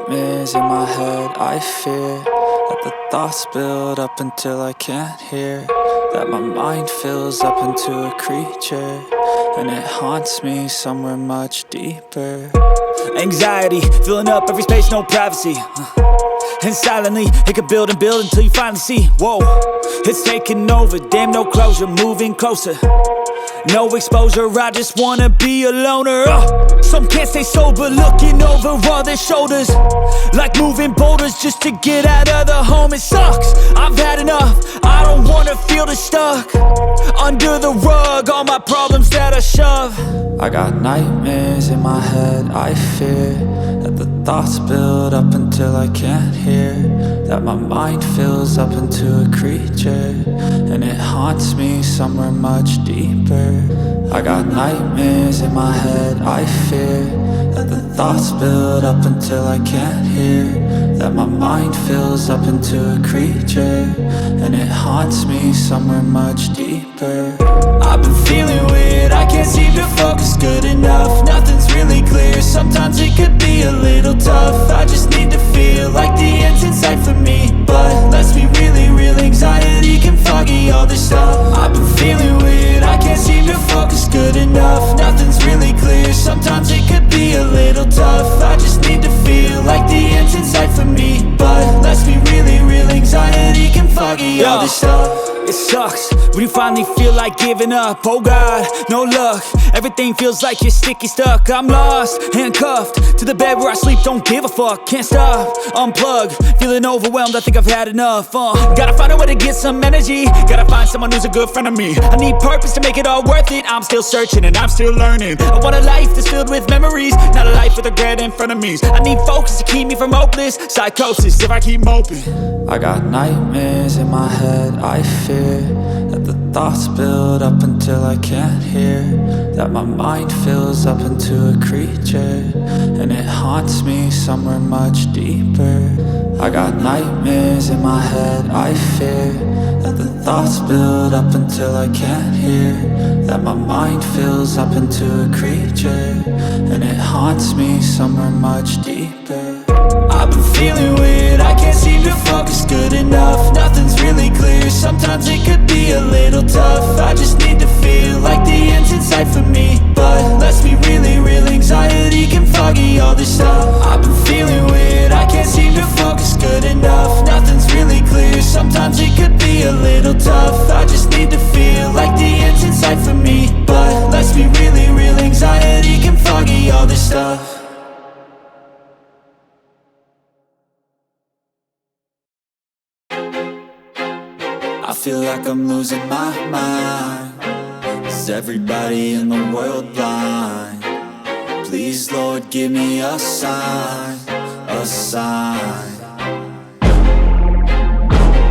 nightmares in my head. I fear that the thoughts build up until I can't hear, that my mind fills up into a creature, and it haunts me somewhere much deeper. Anxiety, filling up every space, no privacy. And silently, it could build and build until you finally see, whoa, it's taking over, damn no closure, moving closer. No exposure, I just wanna be a loner. Some can't stay sober, looking over all their shoulders, like moving boulders just to get out of the home. It sucks, I've had enough, I don't wanna feel the stuck under the rug, all my problems that I shove. I got nightmares in my head. I fear that the thoughts build up until I can't hear, that my mind fills up into a creature, and it haunts me somewhere much deeper. I got nightmares in my head. I fear that the thoughts build up until I can't hear, that my mind fills up into a creature, and it haunts me somewhere much deeper. I've been feeling weird, I can't seem to focus good enough. Nothing's really clear, sometimes it could be a little tough. I just need to feel like the end's in sight for me, but let's be really real, anxiety can foggy all this stuff. I've been feeling weird, I can't seem to focus good enough. Nothing's really clear, sometimes it could be a little tough. I just need to feel like the end's in sight for me, but let's be really real, anxiety can foggy all this stuff. It sucks when you finally feel like giving up. Oh God, no luck, everything feels like you're sticky stuck. I'm lost, handcuffed to the bed where I sleep, don't give a fuck. Can't stop, unplug, feeling overwhelmed, I think I've had enough. Gotta find a way to get some energy, gotta find someone who's a good friend of me. I need purpose to make it all worth it, I'm still searching and I'm still learning. I want a life that's filled with memories, not a life with regret and frenemies. I need focus to keep me from hopeless psychosis if I keep moping. I got nightmares in my head. I fear that the thoughts build up until I can't hear, that my mind fills up into a creature, and it haunts me somewhere much deeper. I got nightmares in my head. I fear that the thoughts build up until I can't hear, that my mind fills up into a creature, and it haunts me somewhere much deeper. I've been feeling weird, I can't seem to focus good enough. Nothing's really clear, sometimes it could be a little tough. I just need to feel like the end's in sight for me, but let's be really real, anxiety can foggy all this stuff. I've been feeling weird, I can't seem to focus good enough. Nothing's really clear, sometimes it could be a little tough. I just need to feel like the end's in sight for me, but let's be really real, anxiety can foggy all this stuff. I feel like I'm losing my mind. Is everybody in the world blind? Please, Lord, give me a sign, a sign.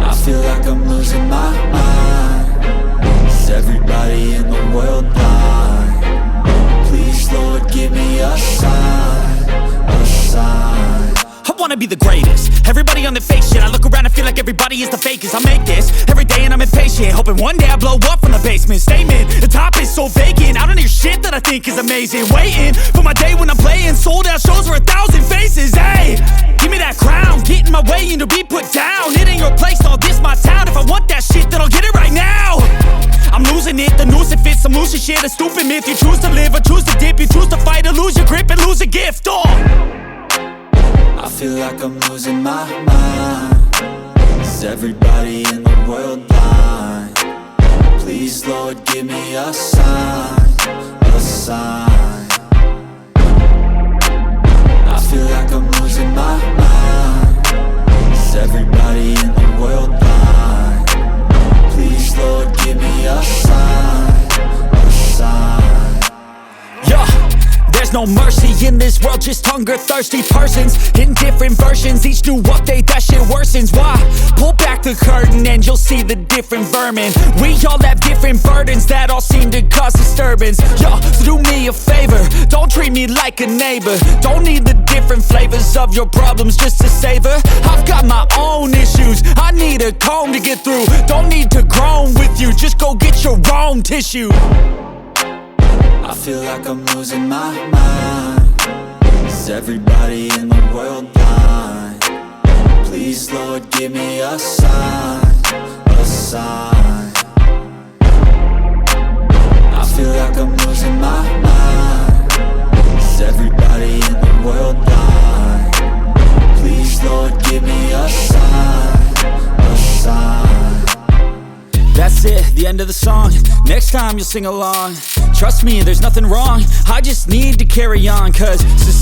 I feel like I'm losing my mind. Is everybody in the world blind? Please, Lord, give me a sign, a sign. I wanna be the greatest, everybody on the fake shit. I look around and feel like everybody is the fakest. I make this every day and I'm impatient, hoping one day I blow up from the basement. Statement, the top is so vacant, I don't hear shit that I think is amazing. Waiting for my day when I'm playing sold out shows for 1,000 faces. Hey, give me that crown, get in my way and to be put down. It ain't your place, all this my town. If I want that shit, then I'll get it right now. I'm losing it, the noose it fits, I'm losing shit. A stupid myth, you choose to live or choose to dip. You choose to fight or lose your grip and lose a gift. I feel like I'm losing my mind. Is everybody in the world blind? Please, Lord, give me a sign, a sign. I feel like I'm losing my mind. Is everybody in the world blind? Please, Lord, give me a sign, a sign. Yeah. There's no mercy in this world, just hunger-thirsty persons in different versions. Each new update, that shit worsens. Why? Pull back the curtain and you'll see the different vermin. We all have different burdens that all seem to cause disturbance. Yo, so do me a favor, don't treat me like a neighbor. Don't need the different flavors of your problems just to savor. I've got my own issues, I need a comb to get through. Don't need to groan with you, just go get your own tissue. I feel like I'm losing my mind. Is Is everybody in the world blind? Please, Lord, give me a sign, a sign. I feel like I'm losing my mind. Is everybody in the world blind? Please, Lord, give me a sign, a sign. That's it, the end of the song. Next time you'll sing along. Trust me, there's nothing wrong. I just need to carry on, 'cause society's